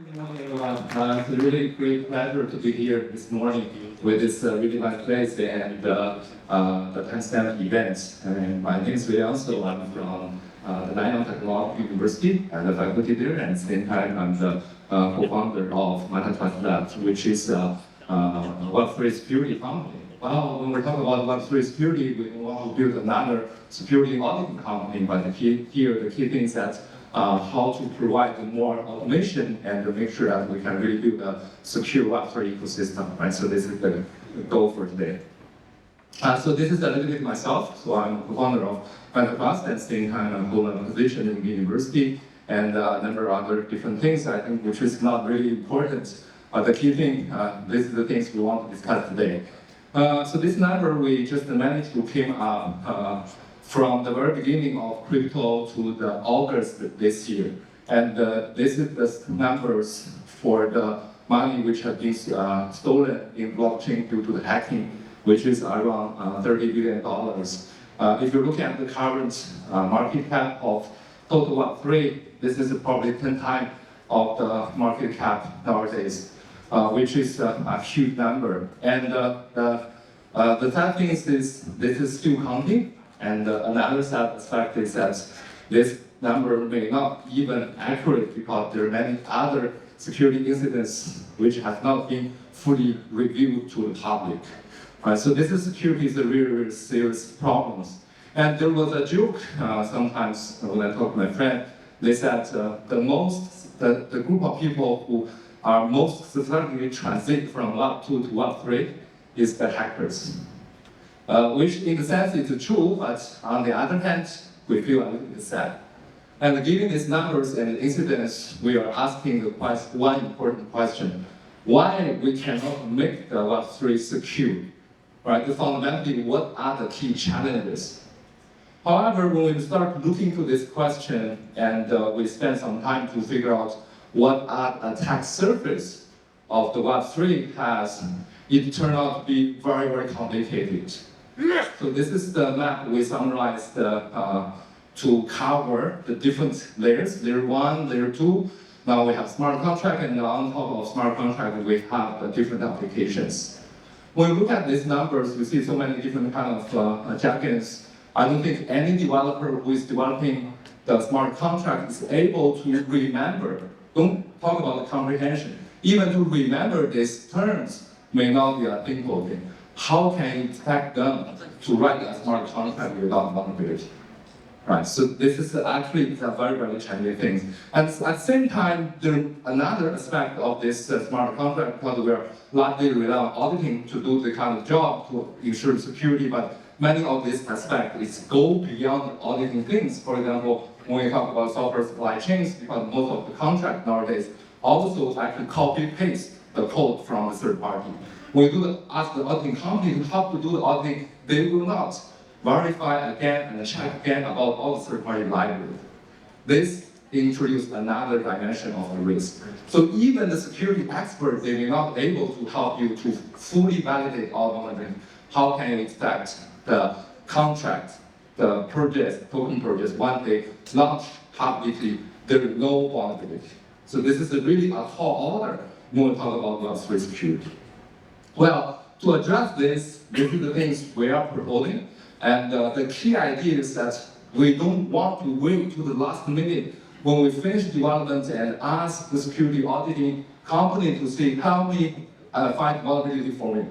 Good morning, everyone. It's a really great pleasure to be here this morning with this really nice place and the timestamp event. And my name is Liu Yang, so I'm from the Technology University and the faculty there, and at the same time, I'm the co-founder of MetaTrust Lab, which is a Web3 security company. Well, when we're talking about Web3 security, we want to build another security auditing company, but the key thing is that how to provide more automation and to make sure that we can really build a secure Web3 ecosystem, right? So this is the goal for today. So this is a little bit myself. So I'm co-founder of MetaTrust, and at the same time I'm holding a position in the university and a number of other different things, I think, which is not really important. But the key thing, this is the things we want to discuss today. So this number we just managed to came up from the very beginning of crypto to the August this year. And this is the numbers for the money which have been stolen in blockchain due to the hacking, which is around $30 billion. If you look at the current market cap of total Web3, this is probably 10 times of the market cap nowadays, which is a huge number. And the sad thing is this is still counting. And another sad aspect is that this number may not even accurate because there are many other security incidents which have not been fully reviewed to the public. Right, so this is security is a really, really serious problem. And there was a joke sometimes when I talk to my friend, they said the group of people who are most successfully transit from Web 2 to Web 3 is the hackers. Which in the sense is true, but on the other hand, we feel a little bit sad. And given these numbers and incidents, we are asking one important question: why we cannot make the Web3 secure? Right? Fundamentally, what are the key challenges? However, when we start looking to this question and we spend some time to figure out what are the attack surface of the Web3 has, it turned out to be very, very complicated. So this is the map we summarized to cover the different layers, layer 1, layer 2. Now we have smart contract, and on top of smart contract, we have the different applications. When we look at these numbers, we see so many different kind of jargons. I don't think any developer who is developing the smart contract is able to remember. Don't talk about the comprehension. Even to remember these terms may not be a simple thing. How can you expect them to write a smart contract without vulnerability? Right, so this is actually a very, very challenging thing. And at the same time, there's another aspect of this smart contract, because we are largely rely on auditing to do the kind of job to ensure security, but many of these aspects go beyond auditing things. For example, when we talk about software supply chains, because most of the contract nowadays also actually copy-paste the code from a third party. When we ask the auditing company to help to do the auditing, they will not verify again and check again about all the third-party libraries. This introduces another dimension of the risk. So even the security experts, they may not be able to help you to fully validate all vulnerabilities. How can you expect the contract, the project, token project, when they launch publicly, there is no vulnerability. So this is really a tall order when we talk about Web3 security. Well, to address this is the things we are proposing. And the key idea is that we don't want to wait to the last minute when we finish development and ask the security auditing company to say, help me find vulnerability for me.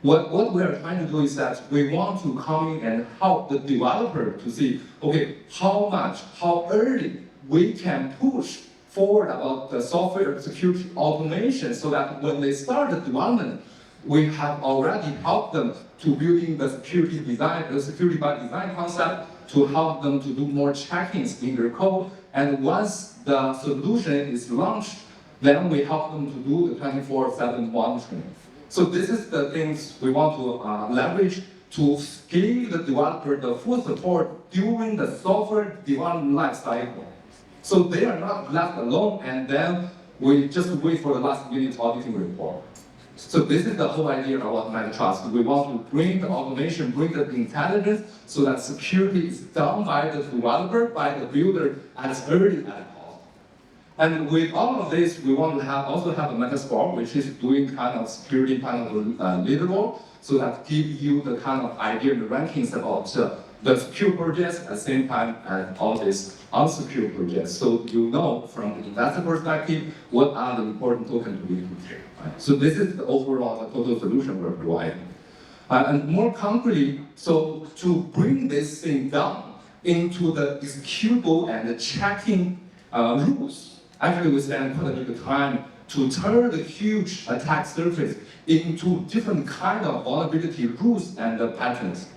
What we are trying to do is that we want to come in and help the developer to see, okay, how early we can push forward about the software security automation so that when they start the development, we have already helped them to building the security design, the security by design concept, to help them to do more checkings in their code. And once the solution is launched, then we help them to do the 24/7 monitoring. So this is the things we want to leverage to give the developer the full support during the software development life cycle. So they are not left alone, and then we just wait for the last minute auditing report. So this is the whole idea about MetaTrust. We want to bring the automation, bring the intelligence, so that security is done by the developer, by the builder, as early as possible. And with all of this, we want to also have a Metascore, which is doing kind of security kind of leaderboard, so that give you the kind of idea and rankings about the secure projects at the same time as all these unsecure projects. So you know from the investor perspective what are the important tokens to be here. Right? So this is the overall total solution we're providing. And more concretely, so to bring this thing down into the executable and the checking rules, actually we spend quite a bit of time to turn the huge attack surface into different kind of vulnerability rules and patterns.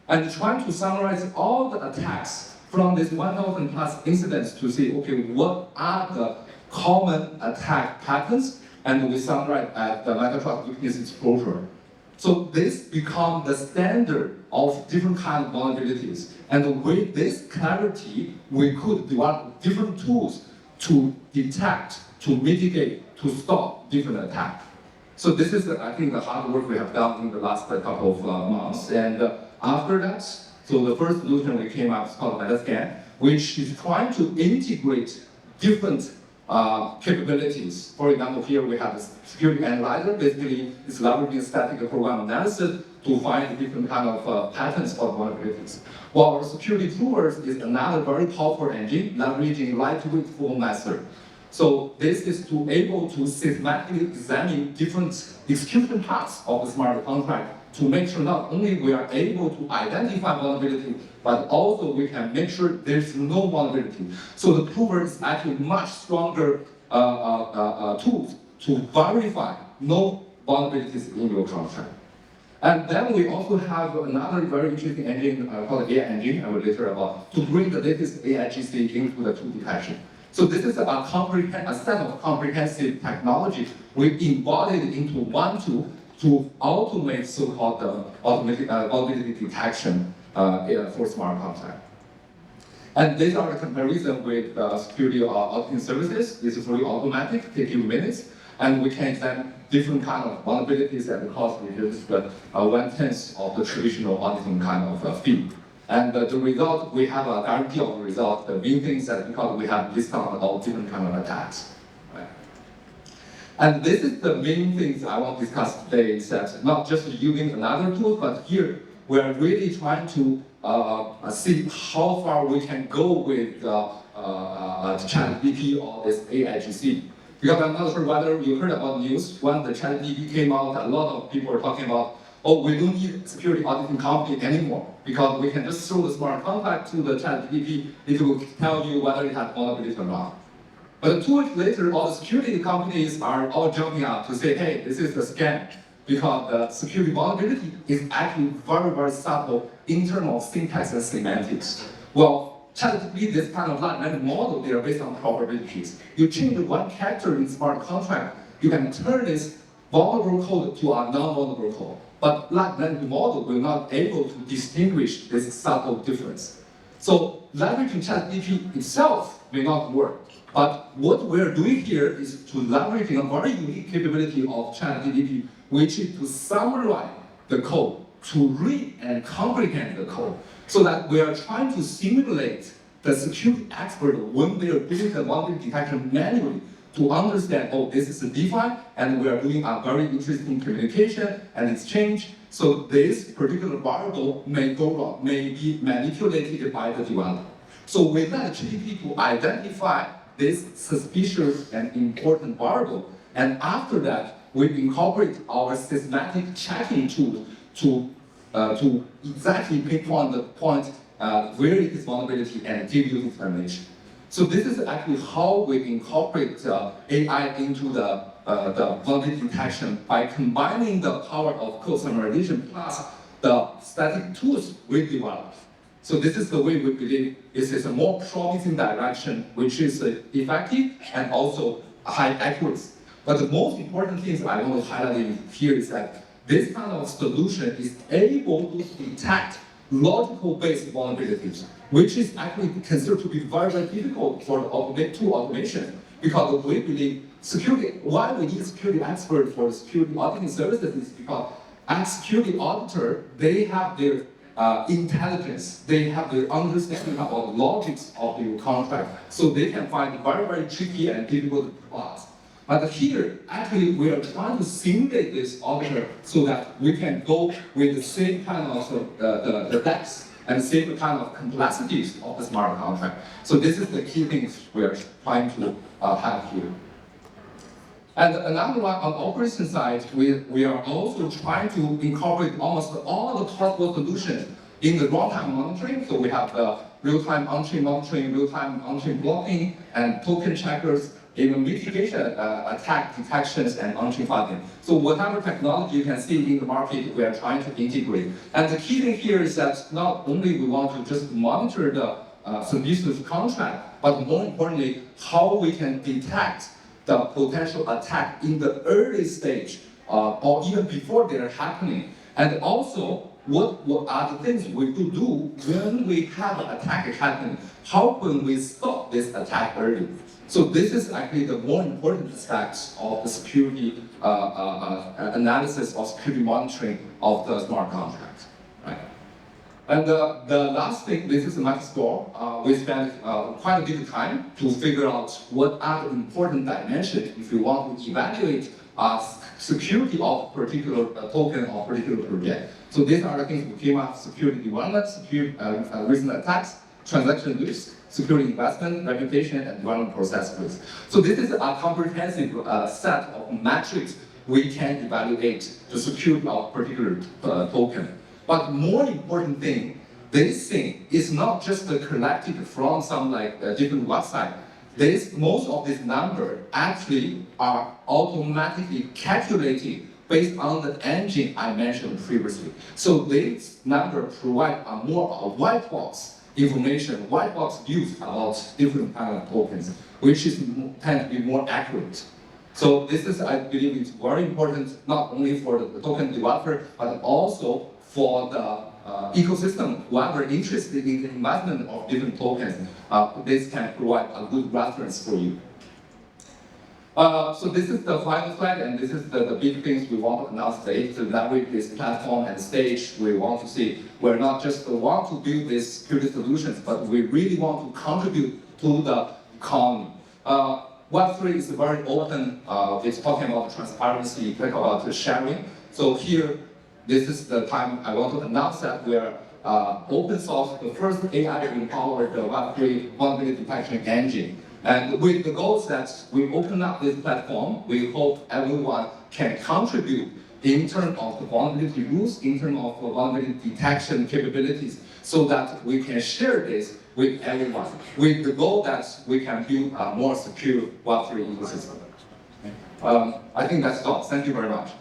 And trying to summarize all the attacks from this 1,000 plus incidents to see, okay, what are the common attack patterns, and we summarize at the MetaTrust weakness exposure. So this becomes the standard of different kinds of vulnerabilities. And with this clarity, we could develop different tools to detect, to mitigate, to stop different attacks. So this is, I think, the hard work we have done in the last couple of months. And after that, so the first solution we came up is called Metascan, which is trying to integrate different capabilities. For example, here we have a security analyzer. Basically, it's leveraging static program analysis to find different kind of patterns for vulnerabilities. While our security provers is another very powerful engine, leveraging lightweight full method. So this is to able to systematically examine different execution paths of the smart contract to make sure not only we are able to identify vulnerability, but also we can make sure there's no vulnerability. So the prover is actually much stronger tools to verify no vulnerabilities in your contract. And then we also have another very interesting engine called AI engine, I will later about, to bring the latest AIGC into the tool detection. So this is a set of comprehensive technology we embodied into one tool to automate so-called vulnerability detection for smart contract. And these are the comparison with security auditing services. It's fully automatic, take you minutes, and we can examine different kind of vulnerabilities at the cost reduced 1/10 of the traditional auditing kind of fee. And the result, we have a guarantee of the result. The main thing is that because we have discounted all different kind of attacks. Right? And this is the main things I want to discuss today, is that not just using another tool, but here we are really trying to see how far we can go with ChatGPT or this AIGC. Because I'm not sure whether you heard about news, when the ChatGPT came out, a lot of people are talking about, oh, we don't need a security auditing company anymore, because we can just throw the smart contract to the ChatGPT, it will tell you whether it has vulnerability or not. But 2 weeks later, all the security companies are all jumping out to say, hey, this is a scam, because the security vulnerability is actually very, very subtle in terms of syntax and semantics. Well, ChatGPT, this kind of large language model, they are based on probabilities. You change one character in smart contract, you can turn this vulnerable code to a non-vulnerable code. But large language model will not able to distinguish this subtle difference. So leveraging ChatGPT itself may not work. But what we're doing here is to leveraging a very unique capability of ChatGPT, which is to summarize the code, to read and comprehend the code, so that we are trying to simulate the security expert when they are doing the vulnerability detection manually to understand, oh, this is a DeFi, and we are doing a very interesting communication and exchange. So this particular variable may go wrong, may be manipulated by the developer. So we let GPT to identify this suspicious and important variable, and after that, we incorporate our systematic checking tool to exactly pinpoint the point where it is vulnerability and give you information. So this is actually how we incorporate AI into the vulnerability detection by combining the power of code summarization plus the static tools we develop. So this is the way we believe this is a more promising direction, which is effective and also high accuracy. But the most important things I want to highlight here is that this kind of solution is able to detect logical-based vulnerabilities, which is actually considered to be very, very difficult for the tool automation, because we believe security, why we need a security expert for security auditing services is because as security auditor, they have their intelligence. They have the understanding about the logics of your contract, so they can find it very, very tricky and difficult to plot. But here, actually, we are trying to simulate this auditor so that we can go with the same kind of the depth and same kind of complexities of the smart contract. So this is the key things we are trying to have here. And another one, on the operation side, we are also trying to incorporate almost all the possible solutions in the runtime monitoring. So we have the real-time on-chain monitoring, real-time on-chain blocking, and token checkers, even mitigation, attack detections, and on-chain funding. So whatever technology you can see in the market, we are trying to integrate. And the key thing here is that not only we want to just monitor the services contract, but more importantly, how we can detect the potential attack in the early stage, or even before they're happening. And also, what are the things we could do when we have an attack happening? How can we stop this attack early? So this is actually the more important aspects of the security analysis or security monitoring of the smart contract, right? And the last thing, this is the MetaTrust. We spent quite a bit of time to figure out what are the important dimensions if you want to evaluate security of a particular token or particular project. So these are the things we came up: security development, security, recent attacks, transaction risk, security investment, reputation, and development process risk. So this is a comprehensive set of metrics we can evaluate the security of a particular token. But more important thing, this thing is not just collected from some different website. Most of this number actually are automatically calculated based on the engine I mentioned previously. So this number provide more white box information, white box views about different kind of tokens, which tend to be more accurate. So this is, I believe, it's very important not only for the token developer, but also for the ecosystem, whoever interested in the investment of different tokens, this can provide a good reference for you. So this is the final slide, and this is the big things we want to announce today. To leverage this platform and stage, we want to see we're not just want to build these security solutions, but we really want to contribute to the economy. Web3 is very open. It's talking about transparency, talking about sharing. So here, this is the time I want to announce that we are open source the first AI-empowered Web3 vulnerability detection engine. And with the goals that we open up this platform, we hope everyone can contribute in terms of the vulnerability rules, in terms of the vulnerability detection capabilities, so that we can share this with everyone, with the goal that we can build a more secure Web3 ecosystem. I think that's all. Thank you very much.